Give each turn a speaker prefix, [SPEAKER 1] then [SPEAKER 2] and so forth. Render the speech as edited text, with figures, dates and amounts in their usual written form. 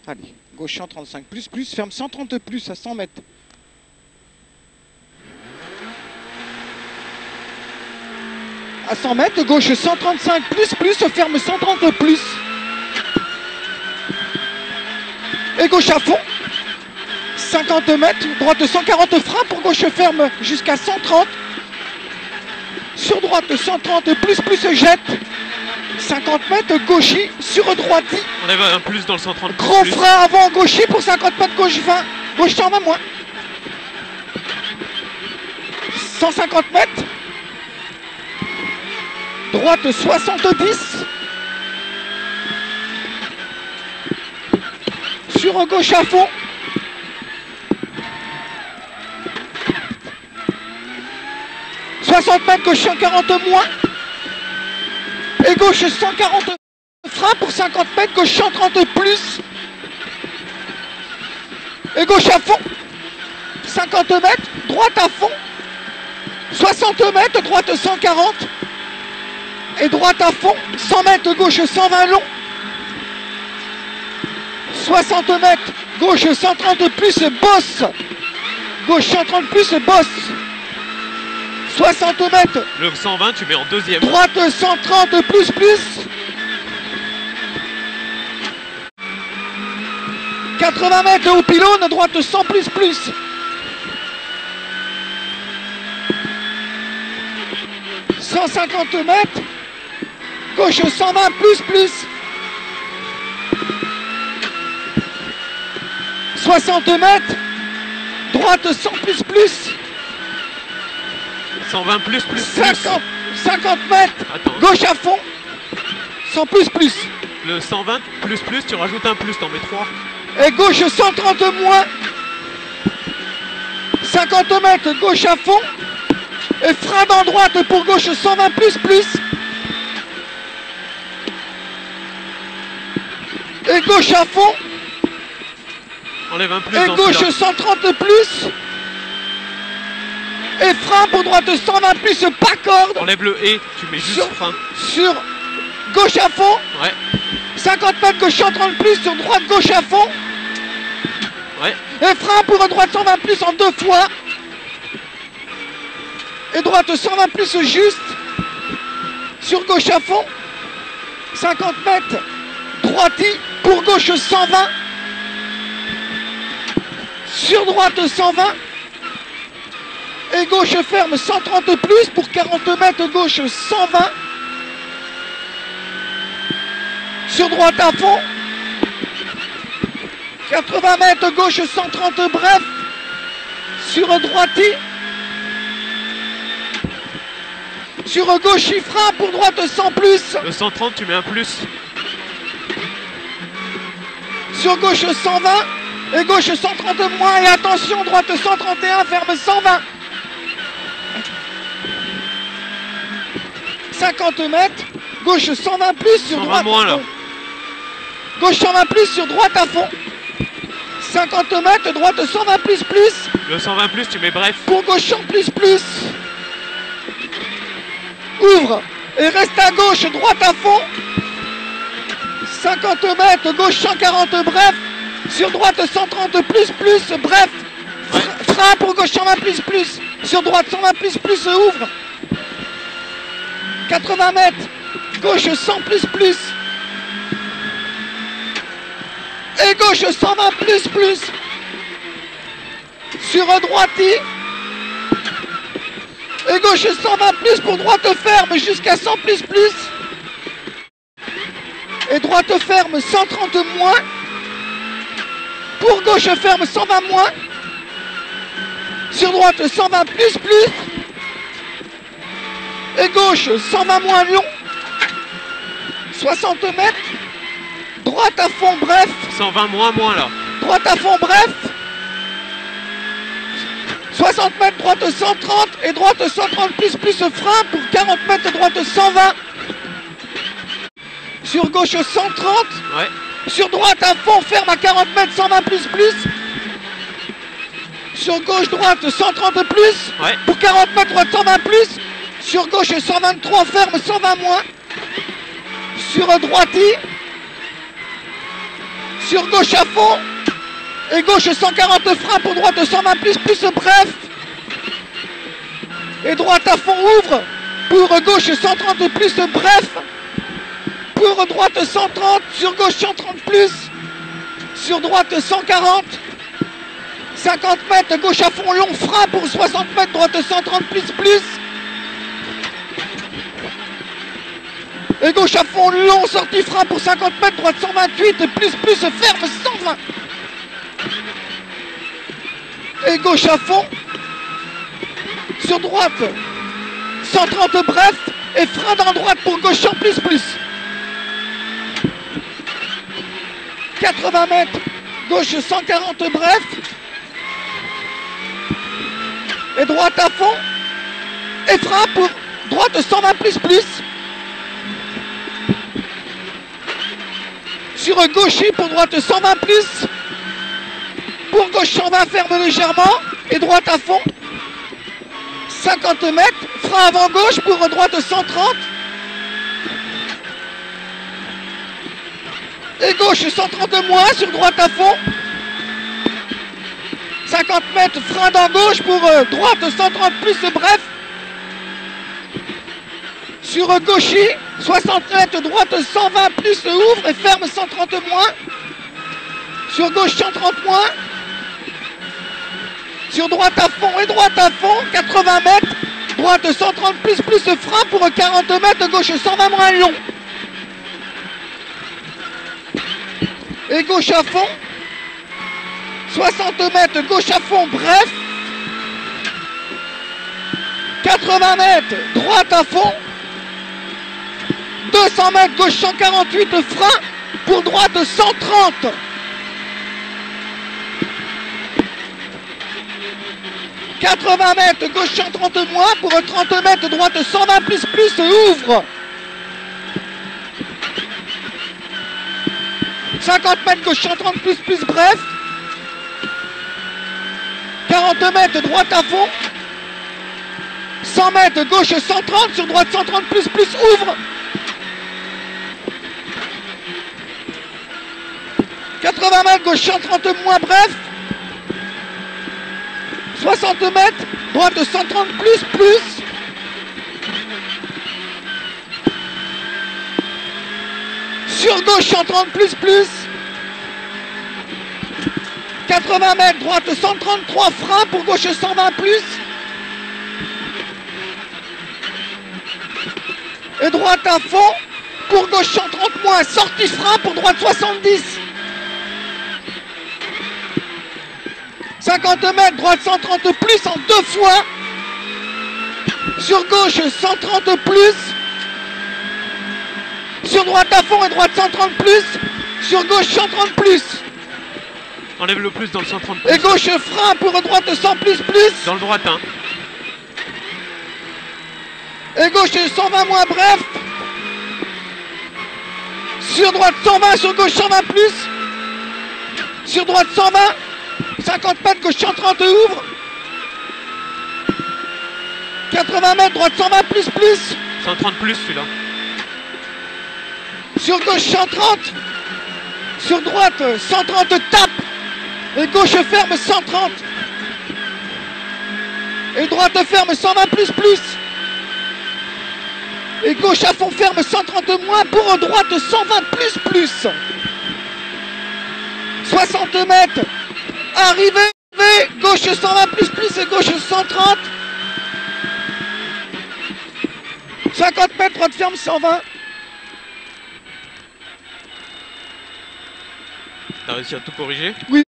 [SPEAKER 1] Allez, gauche 135 plus, ferme 130 plus à 100 mètres. À 100 mètres, gauche 135 plus, ferme 130 plus. Et gauche à fond. 50 mètres, droite 140 frein pour gauche ferme jusqu'à 130. Sur droite 130 plus jette. 50 mètres, gauchis sur droiti.
[SPEAKER 2] On avait un plus dans le 130.
[SPEAKER 1] Gros frein avant gauchis pour 50 mètres, gauche 20. Gauche 120 moins. 150 mètres. Droite 70. Sur gauche à fond. Mètres, gauche 140 moins. Et gauche 140 frein pour 50 mètres, gauche 130 plus. Et gauche à fond. 50 mètres, droite à fond. 60 mètres, droite 140. Et droite à fond. 100 mètres, gauche 120 long. 60 mètres, gauche 130 plus, bosse. Gauche 130 plus, bosse. 60 mètres.
[SPEAKER 2] Le 120, tu mets en deuxième.
[SPEAKER 1] Droite 130 plus. 80 mètres au pylône, droite 100 plus. 150 mètres. Gauche 120 plus. 60 mètres. Droite 100 plus.
[SPEAKER 2] 120 plus.
[SPEAKER 1] 50 mètres.
[SPEAKER 2] Attends.
[SPEAKER 1] Gauche à fond. 100 plus.
[SPEAKER 2] Le 120 plus, tu rajoutes un plus, t'en mets 3.
[SPEAKER 1] Et gauche 130 moins. 50 mètres, gauche à fond. Et frein dans droite pour gauche 120 plus. Et gauche à fond.
[SPEAKER 2] Enlève un plus.
[SPEAKER 1] Et gauche 130 plus. Et frein pour droite 120 plus, pas corde.
[SPEAKER 2] Enlève le et, tu mets juste frein.
[SPEAKER 1] Sur gauche à fond.
[SPEAKER 2] Ouais.
[SPEAKER 1] 50 mètres, gauche 130 plus, sur droite gauche à fond.
[SPEAKER 2] Ouais.
[SPEAKER 1] Et frein pour droite 120 plus en 2 fois. Et droite 120 plus juste. Sur gauche à fond. 50 mètres. Droiti pour gauche 120. Sur droite 120. Et gauche ferme 130 plus pour 40 mètres, gauche 120. Sur droite à fond. 80 mètres, gauche 130 bref. Sur droiti. Sur gauche frein pour droite 100 plus.
[SPEAKER 2] Le 130, tu mets un plus.
[SPEAKER 1] Sur gauche 120. Et gauche 130 moins. Et attention, droite 131, ferme 120. 50 mètres, gauche 120 plus sur droite
[SPEAKER 2] moins,
[SPEAKER 1] à fond.
[SPEAKER 2] là.
[SPEAKER 1] Gauche 120 plus sur droite à fond. 50 mètres, droite 120 plus.
[SPEAKER 2] Le 120 plus, tu mets bref.
[SPEAKER 1] Pour gauche 100 plus. Ouvre et reste à gauche, droite à fond. 50 mètres, gauche 140 bref. Sur droite 130 plus, bref. Frein pour gauche 120 plus. Sur droite 120 plus, ouvre. 80 mètres, gauche 100 plus. Et gauche 120 plus. Sur droiti. Et gauche 120 plus pour droite ferme jusqu'à 100 plus. Et droite ferme 130 moins. Pour gauche ferme 120 moins. Sur droite 120 plus. Et gauche 120 moins long. 60 mètres. Droite à fond bref.
[SPEAKER 2] 120 moins là.
[SPEAKER 1] Droite à fond bref. 60 mètres, droite 130 et droite 130 plus frein pour 40 mètres, droite 120. Sur gauche 130.
[SPEAKER 2] Ouais.
[SPEAKER 1] Sur droite à fond, ferme à 40 mètres, 120 plus. Sur gauche, droite 130 plus.
[SPEAKER 2] Ouais.
[SPEAKER 1] Pour 40 mètres, droite 120 plus. Sur gauche 123, ferme 120 moins. Sur droiti. Sur gauche à fond. Et gauche 140 frein pour droite 120 plus bref. Et droite à fond ouvre. Pour gauche 130 plus bref. Pour droite 130. Sur gauche 130 plus. Sur droite 140. 50 mètres, gauche à fond long frein pour 60 mètres, droite 130 plus. Et gauche à fond long, sortie frein pour 50 mètres, droite 128 plus ferme 120. Et gauche à fond. Sur droite 130 bref et frein dans droite pour gauche en plus. 80 mètres, gauche 140 bref. Et droite à fond. Et frein pour droite 120 plus. Sur gaucher pour droite 120 plus. Pour gauche 120 ferme légèrement. Et droite à fond. 50 mètres. Frein avant gauche pour droite 130. Et gauche 130 moins sur droite à fond. 50 mètres, frein dans gauche pour droite 130 plus bref. Sur gaucher, 60 mètres, droite 120 plus ouvre et ferme 130 moins. Sur gauche 130 moins. Sur droite à fond et droite à fond, 80 mètres, droite 130 plus frein pour 40 mètres, gauche 120 moins long. Et gauche à fond. 60 mètres, gauche à fond, bref. 80 mètres, droite à fond. 200 mètres, gauche 148, frein pour droite 130. « 80 mètres, gauche 130 moins, pour 30 mètres, droite 120 plus, ouvre. 50 mètres, gauche 130 plus, bref. 40 mètres, droite à fond. 100 mètres, gauche 130, sur droite 130 plus, ouvre. 80 mètres, gauche 130 moins, bref. 60 mètres, droite 130 plus. Sur gauche 130 plus. 80 mètres, droite 133, frein pour gauche 120 plus. Et droite à fond, pour gauche 130 moins, sortie frein pour droite 70. 50 mètres, droite 130 plus en 2 fois. Sur gauche 130 plus. Sur droite à fond et droite 130 plus. Sur gauche 130 plus.
[SPEAKER 2] Enlève le plus dans le 130 plus.
[SPEAKER 1] Et gauche frein pour droite 100 plus.
[SPEAKER 2] Dans le droitin.
[SPEAKER 1] Et gauche 120 moins, bref. Sur droite 120, sur gauche 120 plus. Sur droite 120. 50 mètres, gauche 130 ouvre. 80 mètres, droite 120 plus.
[SPEAKER 2] 130 plus celui-là.
[SPEAKER 1] Sur gauche 130. Sur droite 130 tape. Et gauche ferme 130. Et droite ferme 120 plus. Et gauche à fond ferme 130 moins pour droite 120 plus. 60 mètres. Arrivé, gauche 120 plus et gauche 130. 50 mètres, droite ferme 120.
[SPEAKER 2] T'as réussi à tout corriger?
[SPEAKER 1] Oui.